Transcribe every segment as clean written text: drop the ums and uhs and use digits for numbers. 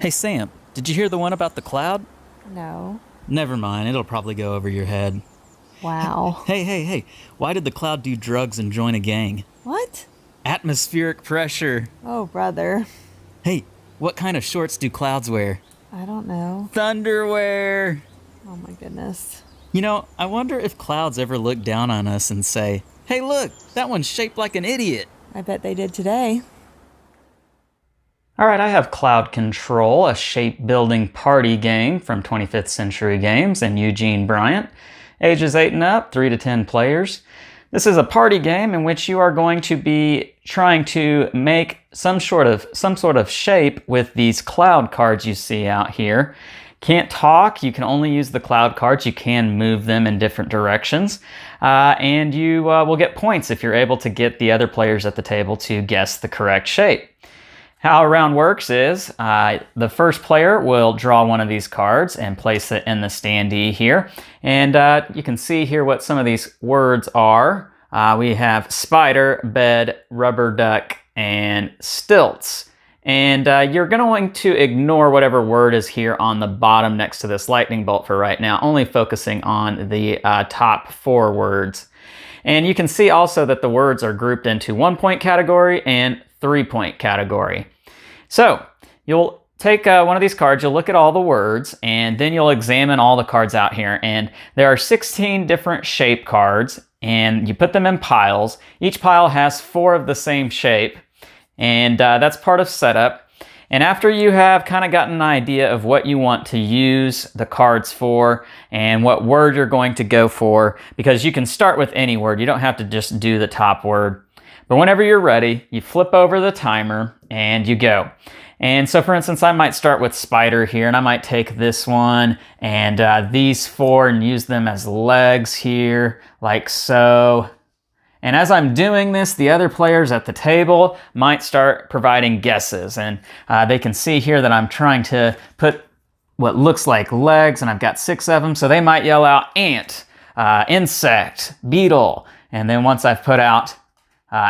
Hey Sam, did you hear the one about the cloud? No. Never mind, it'll probably go over your head. Wow. Hey, why did the cloud do drugs and join a gang? What? Atmospheric pressure. Oh, brother. Hey, what kind of shorts do clouds wear? I don't know. Thunderwear! Oh my goodness. I wonder if clouds ever look down on us and say, hey look, that one's shaped like an idiot. I bet they did today. All right, I have Cloud Control, a shape-building party game from 25th Century Games and Eugene Bryant. Ages 8 and up, 3 to 10 players. This is a party game in which you are going to be trying to make some sort of shape with these cloud cards you see out here. Can't talk, you can only use the cloud cards. You can move them in different directions. And you will get points if you're able to get the other players at the table to guess the correct shape. How a round works is the first player will draw one of these cards and place it in the standee here. And you can see here what some of these words are. We have spider, bed, rubber duck, and stilts. And you're going to ignore whatever word is here on the bottom next to this lightning bolt for right now, only focusing on the top 4 words. And you can see also that the words are grouped into 1-point category and 3-point category. So you'll take one of these cards, you'll look at all the words, and then you'll examine all the cards out here. And there are 16 different shape cards, and you put them in piles. Each pile has 4 of the same shape, and that's part of setup. And after you have kind of gotten an idea of what you want to use the cards for and what word you're going to go for, because you can start with any word, you don't have to just do the top word. But whenever you're ready, you flip over the timer and you go. And so for instance, I might start with spider here, and I might take this one and these 4 and use them as legs here, like so. And as I'm doing this, the other players at the table might start providing guesses. And they can see here that I'm trying to put what looks like legs, and I've got 6 of them. So they might yell out ant, insect, beetle. And then once I've put out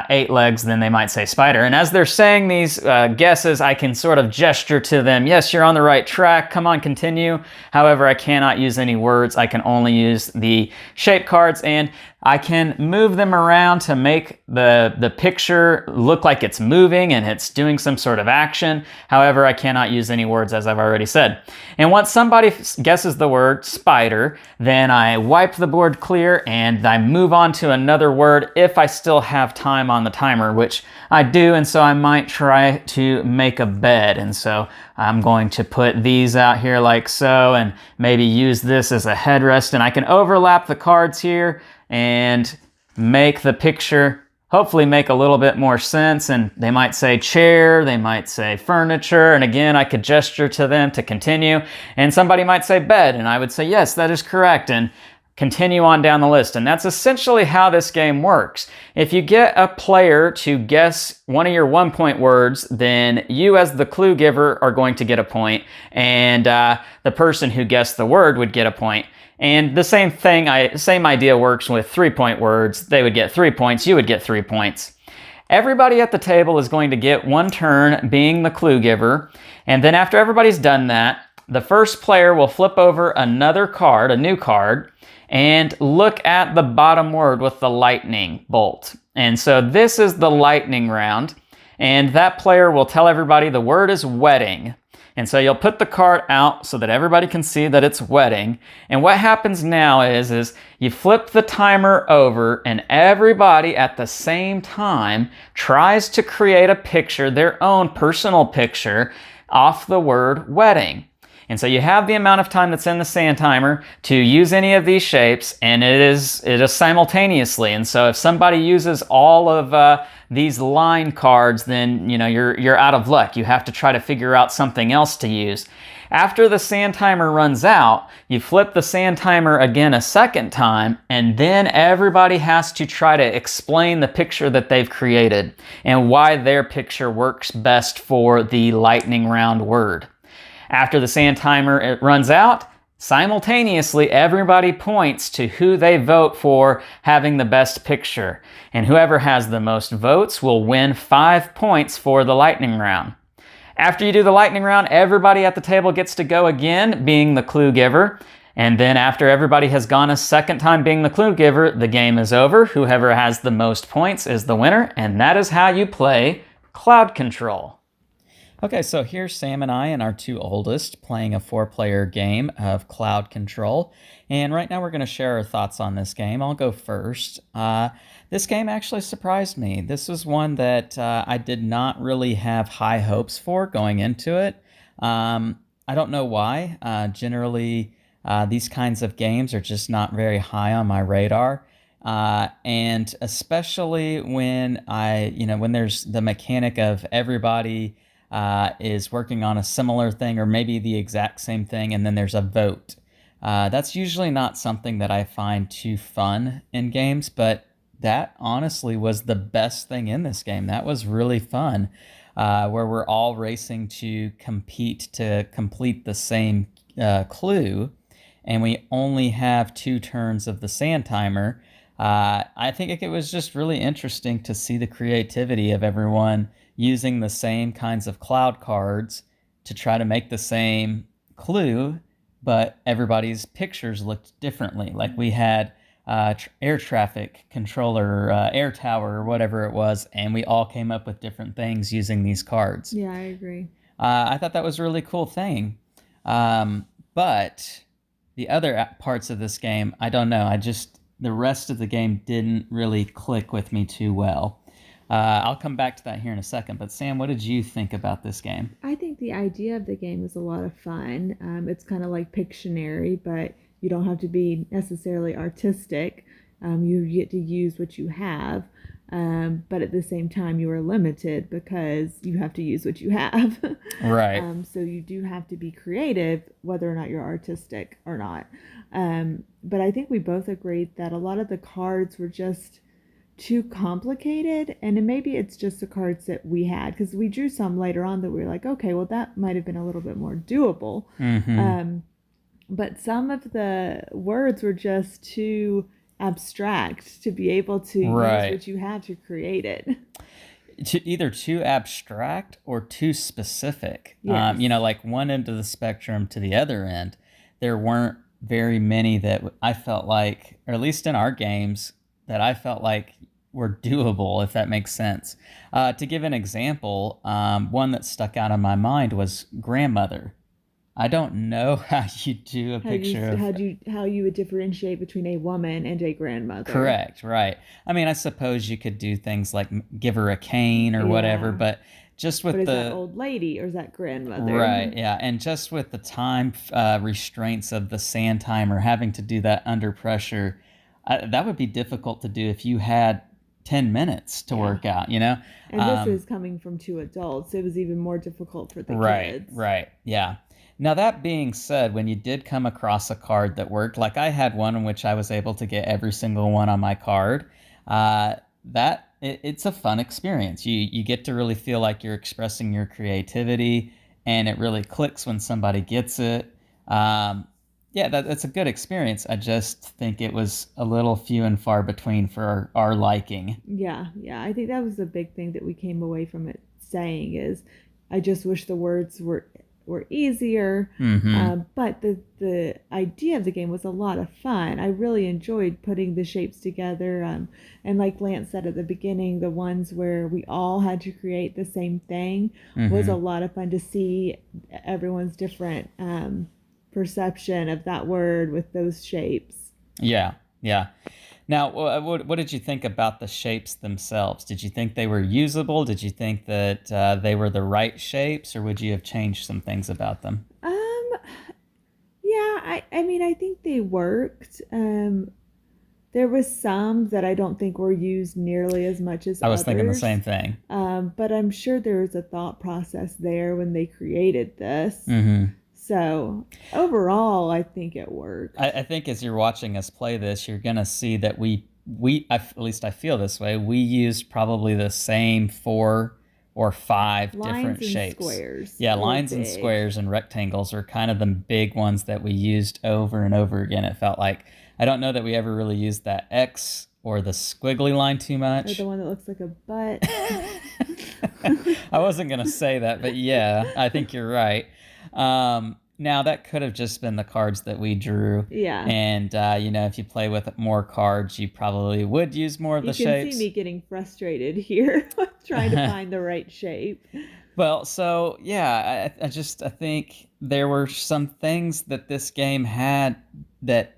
8 legs, then they might say spider. And as they're saying these guesses, I can sort of gesture to them, yes, you're on the right track, come on, continue. However, I cannot use any words. I can only use the shape cards, and I can move them around to make the picture look like it's moving and it's doing some sort of action. However, I cannot use any words, as I've already said. And once somebody guesses the word spider, then I wipe the board clear and I move on to another word if I still have time on the timer, which I do, and so I might try to make a bed. And so I'm going to put these out here like so, and maybe use this as a headrest, and I can overlap the cards here and make the picture hopefully make a little bit more sense. And they might say chair, they might say furniture, and again I could gesture to them to continue, and somebody might say bed, and I would say yes, that is correct, and continue on down the list. And that's essentially how this game works. If you get a player to guess one of your 1-point words, then you as the clue giver are going to get a point, and the person who guessed the word would get a point. And the same idea works with 3-point words. They would get 3 points, you would get 3 points. Everybody at the table is going to get 1 turn being the clue giver, and then after everybody's done that, the first player will flip over another card, a new card, and look at the bottom word with the lightning bolt. And so this is the lightning round, and that player will tell everybody the word is wedding. And so you'll put the card out so that everybody can see that it's wedding. And what happens now is you flip the timer over, and everybody at the same time tries to create a picture, their own personal picture, off the word wedding. And so you have the amount of time that's in the sand timer to use any of these shapes, and it is simultaneously. And so if somebody uses all of these line cards, then you're out of luck. You have to try to figure out something else to use. After the sand timer runs out, you flip the sand timer again a second time, and then everybody has to try to explain the picture that they've created and why their picture works best for the lightning round word. After the sand timer runs out, simultaneously everybody points to who they vote for having the best picture. And whoever has the most votes will win 5 points for the lightning round. After you do the lightning round, everybody at the table gets to go again, being the clue giver. And then after everybody has gone a second time being the clue giver, the game is over. Whoever has the most points is the winner, and that is how you play Cloud Control. Okay, so here's Sam and I and our two oldest playing a 4-player game of Cloud Control. And right now we're going to share our thoughts on this game. I'll go first. This game actually surprised me. This was one that I did not really have high hopes for going into it. I don't know why. Generally, these kinds of games are just not very high on my radar. And especially when when there's the mechanic of everybody is working on a similar thing or maybe the exact same thing, and then there's a vote. That's usually not something that I find too fun in games, but that honestly was the best thing in this game. That was really fun, where we're all racing to compete to complete the same clue, and we only have 2 turns of the sand timer. I think it was just really interesting to see the creativity of everyone using the same kinds of cloud cards to try to make the same clue, but everybody's pictures looked differently. Like we had air traffic controller, air tower, or whatever it was, and we all came up with different things using these cards. Yeah, I agree. I thought that was a really cool thing. But the other parts of this game, I don't know. The rest of the game didn't really click with me too well. I'll come back to that here in a second. But Sam, what did you think about this game? I think the idea of the game is a lot of fun. It's kind of like Pictionary, but you don't have to be necessarily artistic. You get to use what you have, but at the same time, you are limited because you have to use what you have. Right. So you do have to be creative, whether or not you're artistic or not. But I think we both agreed that a lot of the cards were just too complicated, and maybe it's just the cards that we had, because we drew some later on that we were like, okay, well, that might have been a little bit more doable. Mm-hmm. But some of the words were just too abstract to be able to use what you have to create it. Either too abstract or too specific. Yes. Like one end of the spectrum to the other end, there weren't very many that I felt like, or at least in our games, that I felt like were doable, if that makes sense. To give an example, one that stuck out in my mind was grandmother. I don't know how you do a picture of how you would differentiate between a woman and a grandmother. Correct, right. I mean, I suppose you could do things like give her a cane or whatever, but just with is that old lady or is that grandmother? Right, yeah. And just with the time restraints of the sand timer, having to do that under pressure, that would be difficult to do if you had 10 minutes to work out, And this is coming from 2 adults. It was even more difficult for the kids. Right, yeah. Now, that being said, when you did come across a card that worked, like I had one in which I was able to get every single one on my card, it's a fun experience. You get to really feel like you're expressing your creativity, and it really clicks when somebody gets it. That's a good experience. I just think it was a little few and far between for our liking. Yeah. I think that was the big thing that we came away from it saying is, I just wish the words were easier. Mm-hmm. But the idea of the game was a lot of fun. I really enjoyed putting the shapes together. And like Lance said at the beginning, the ones where we all had to create the same thing was a lot of fun to see everyone's different perception of that word with those shapes. Yeah. Now, what did you think about the shapes themselves? Did you think they were usable? Did you think that they were the right shapes, or would you have changed some things about them? Yeah, I mean, I think they worked. There was some that I don't think were used nearly as much as I was others. thinking the same thing. But I'm sure there was a thought process there when they created this. Mm-hmm. So overall, I think it worked. I think as you're watching us play this, you're going to see that at least I feel this way, we used probably the same 4 or 5 different shapes. Squares. Yeah, lines and squares and rectangles are kind of the big ones that we used over and over again. It felt like, I don't know that we ever really used that X or the squiggly line too Or much. the one that looks like a butt. I wasn't going to say that, but yeah, I think you're right. Now, that could have just been the cards that we drew. Yeah. And, if you play with more cards, you probably would use more of the You can shapes. see me getting frustrated here trying to find the right shape. Well, so yeah, I think there were some things that this game had that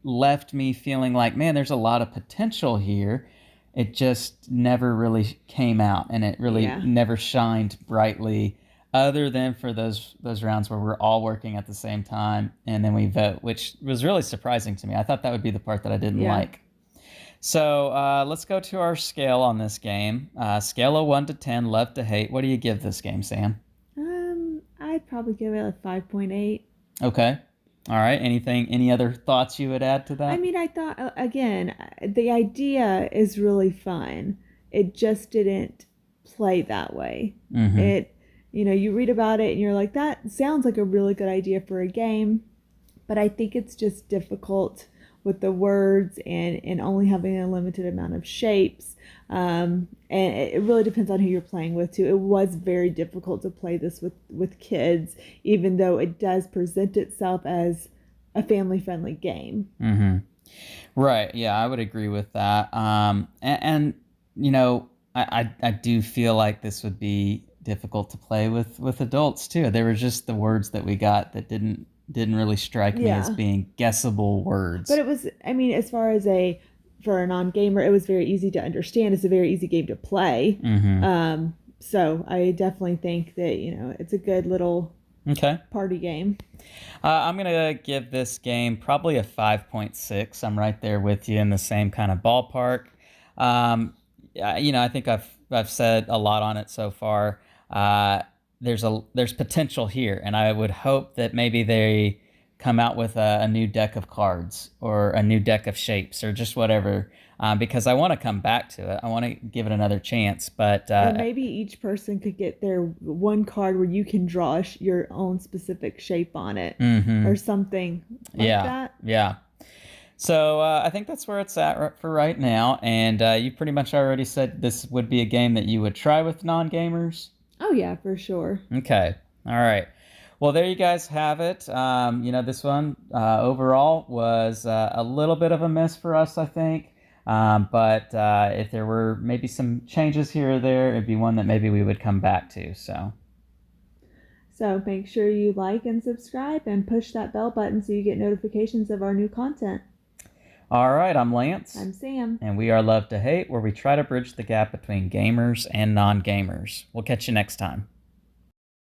left me feeling like, man, there's a lot of potential here. It just never really came out, and it really never shined brightly, other than for those rounds where we're all working at the same time and then we vote, which was really surprising to me. I thought that would be the part that I didn't like. So let's go to our scale on this game. Scale of 1 to 10, love to hate. What do you give this game, Sam? I'd probably give it a 5.8. Okay. All right. Any other thoughts you would add to that? I mean, I thought, again, the idea is really fun. It just didn't play that way. Mm-hmm. You read about it and you're like, that sounds like a really good idea for a game. But I think it's just difficult with the words and only having a limited amount of shapes. And it really depends on who you're playing with too. It was very difficult to play this with kids, even though it does present itself as a family-friendly game. Mm-hmm. Right. Yeah, I would agree with that. I do feel like this would be difficult to play with adults too. There were just the words that we got that didn't really strike me as being guessable words. But it was, I mean, as far as for a non-gamer, it was very easy to understand. It's a very easy game to play. Mm-hmm. So I definitely think that, it's a good little party game. I'm going to give this game probably a 5.6. I'm right there with you in the same kind of ballpark. I think I've said a lot on it so far. There's potential here, and I would hope that maybe they come out with a new deck of cards or a new deck of shapes or just whatever, because I want to come back to it. I want to give it another chance, but or maybe each person could get their one card where you can draw your own specific shape on it, or something like that. Yeah. So I think that's where it's at for right now, and you pretty much already said this would be a game that you would try with non-gamers. Oh yeah, for sure. Okay. All right. Well, there you guys have it. This one overall was a little bit of a miss for us, I think. But if there were maybe some changes here or there, it'd be one that maybe we would come back to. So make sure you like and subscribe and push that bell button so you get notifications of our new content. All right, I'm Lance. I'm Sam. And we are Love to Hate, where we try to bridge the gap between gamers and non-gamers. We'll catch you next time.